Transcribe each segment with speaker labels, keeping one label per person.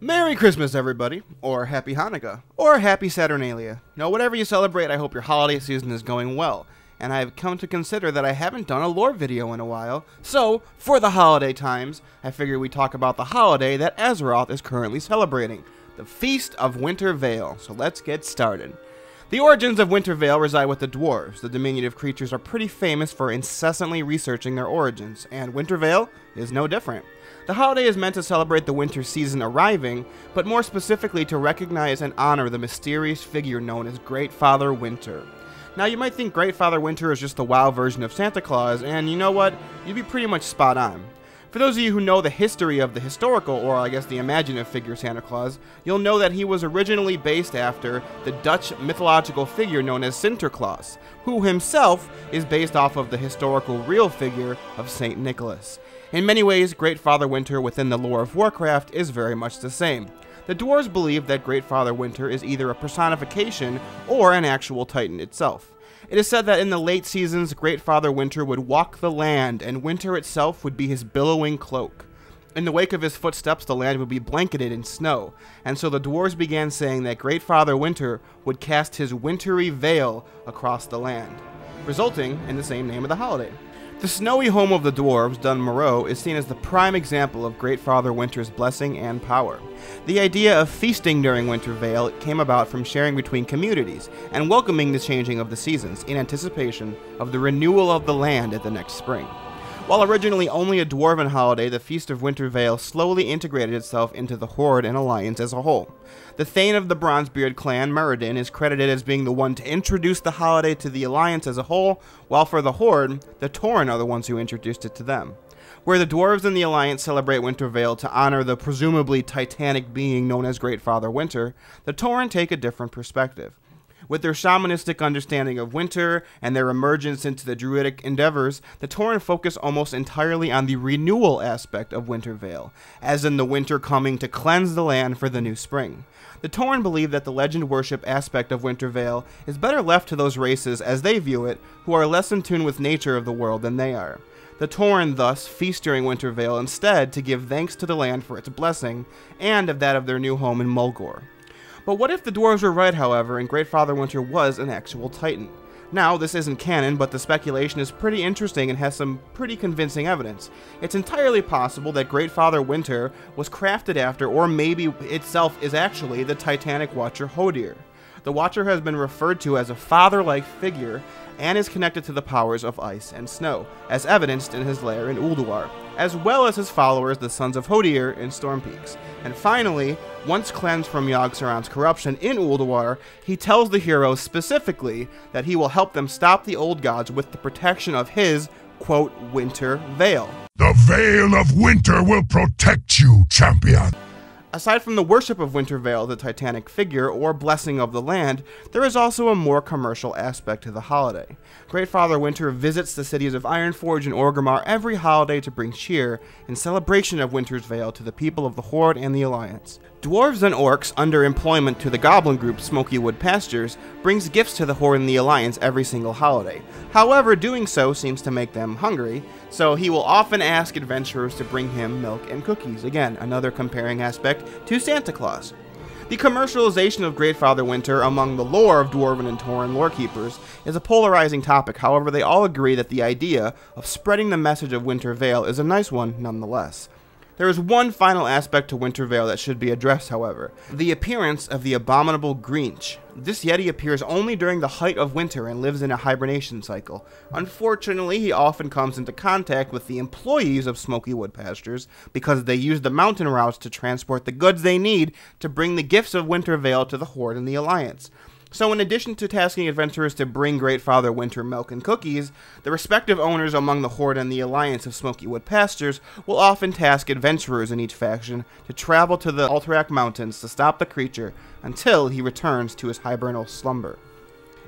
Speaker 1: Merry Christmas, everybody, or Happy Hanukkah, or Happy Saturnalia. Whatever you celebrate, I hope your holiday season is going well, and I've come to consider that I haven't done a lore video in a while, so, for the holiday times, I figured we'd talk about the holiday that Azeroth is currently celebrating, the Feast of Winter Veil. So let's get started. The origins of Winter Veil reside with the dwarves. The diminutive creatures are pretty famous for incessantly researching their origins, and Winter Veil is no different. The holiday is meant to celebrate the winter season arriving, but more specifically to recognize and honor the mysterious figure known as Great Father Winter. Now, you might think Great Father Winter is just the WoW version of Santa Claus, and you know what? You'd be pretty much spot on. For those of you who know the history of the historical, or I guess the imaginative figure Santa Claus, you'll know that he was originally based after the Dutch mythological figure known as Sinterklaas, who himself is based off of the historical real figure of Saint Nicholas. In many ways, Great Father Winter within the lore of Warcraft is very much the same. The dwarves believe that Great Father Winter is either a personification or an actual titan itself. It is said that in the late seasons, Great Father Winter would walk the land, and winter itself would be his billowing cloak. In the wake of his footsteps, the land would be blanketed in snow, and so the dwarves began saying that Great Father Winter would cast his wintry veil across the land, resulting in the same name of the holiday. The snowy home of the dwarves, Dun Moreau, is seen as the prime example of Great Father Winter's blessing and power. The idea of feasting during Winter Veil came about from sharing between communities and welcoming the changing of the seasons in anticipation of the renewal of the land at the next spring. While originally only a dwarven holiday, the Feast of Winter Veil slowly integrated itself into the Horde and Alliance as a whole. The Thane of the Bronzebeard clan, Muradin, is credited as being the one to introduce the holiday to the Alliance as a whole, while for the Horde, the Tauren are the ones who introduced it to them. Where the dwarves and the Alliance celebrate Winter Veil to honor the presumably titanic being known as Great Father Winter, the Tauren take a different perspective. With their shamanistic understanding of winter and their emergence into the druidic endeavors, the Tauren focus almost entirely on the renewal aspect of Winter Veil, as in the winter coming to cleanse the land for the new spring. The Tauren believe that the legend worship aspect of Winter Veil is better left to those races, as they view it, who are less in tune with nature of the world than they are. The Tauren thus feast during Winter Veil instead to give thanks to the land for its blessing, and of that of their new home in Mulgore. But what if the dwarves were right, however, and Great Father Winter was an actual titan? Now, this isn't canon, but the speculation is pretty interesting and has some pretty convincing evidence. It's entirely possible that Great Father Winter was crafted after, or maybe itself is actually, the Titanic Watcher Hodir. The Watcher has been referred to as a father-like figure and is connected to the powers of ice and snow, as evidenced in his lair in Ulduar, as well as his followers, the Sons of Hodir, in Storm Peaks. And finally, once cleansed from Yogg-Saron's corruption in Ulduar, he tells the heroes specifically that he will help them stop the old gods with the protection of his, quote, Winter Veil.
Speaker 2: The Veil of Winter will protect you, champion!
Speaker 1: Aside from the worship of Winter Veil, the titanic figure, or blessing of the land, there is also a more commercial aspect to the holiday. Great Father Winter visits the cities of Ironforge and Orgrimmar every holiday to bring cheer in celebration of Winter's Veil to the people of the Horde and the Alliance. Dwarves and orcs, under employment to the goblin group Smokywood Pastures, brings gifts to the Horde and the Alliance every single holiday. However, doing so seems to make them hungry, so he will often ask adventurers to bring him milk and cookies. Again, another comparing aspect to Santa Claus. The commercialization of Great Father Winter among the lore of Dwarven and Tauren lorekeepers is a polarizing topic. However, they all agree that the idea of spreading the message of Winter Veil is a nice one nonetheless. There is one final aspect to Winter Veil that should be addressed, however: the appearance of the abominable Grinch. This Yeti appears only during the height of winter and lives in a hibernation cycle. Unfortunately, he often comes into contact with the employees of Smokywood Pastures because they use the mountain routes to transport the goods they need to bring the gifts of Winter Veil to the Horde and the Alliance. So in addition to tasking adventurers to bring Great Father Winter milk and cookies, the respective owners among the Horde and the Alliance of Smokywood Pastures will often task adventurers in each faction to travel to the Alterac Mountains to stop the creature until he returns to his hibernal slumber.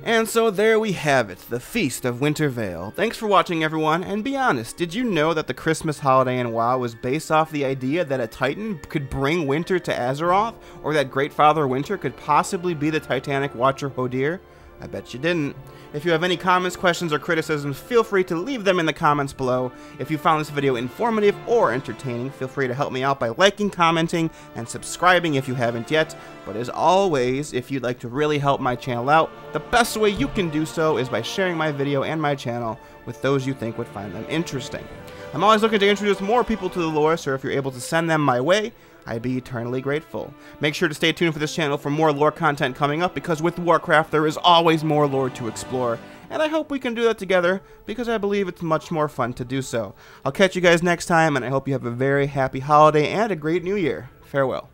Speaker 1: And so there we have it, the Feast of Winter Veil. Thanks for watching, everyone, and be honest, did you know that the Christmas holiday in WoW was based off the idea that a Titan could bring winter to Azeroth, or that Great Father Winter could possibly be the Titanic Watcher Hodir? I bet you didn't. If you have any comments, questions, or criticisms, feel free to leave them in the comments below. If you found this video informative or entertaining, feel free to help me out by liking, commenting, and subscribing if you haven't yet. But as always, if you'd like to really help my channel out, the best way you can do so is by sharing my video and my channel with those you think would find them interesting. I'm always looking to introduce more people to the lore, so if you're able to send them my way, I'd be eternally grateful. Make sure to stay tuned for this channel for more lore content coming up, because with Warcraft there is always more lore to explore, and I hope we can do that together, because I believe it's much more fun to do so. I'll catch you guys next time, and I hope you have a very happy holiday and a great new year. Farewell.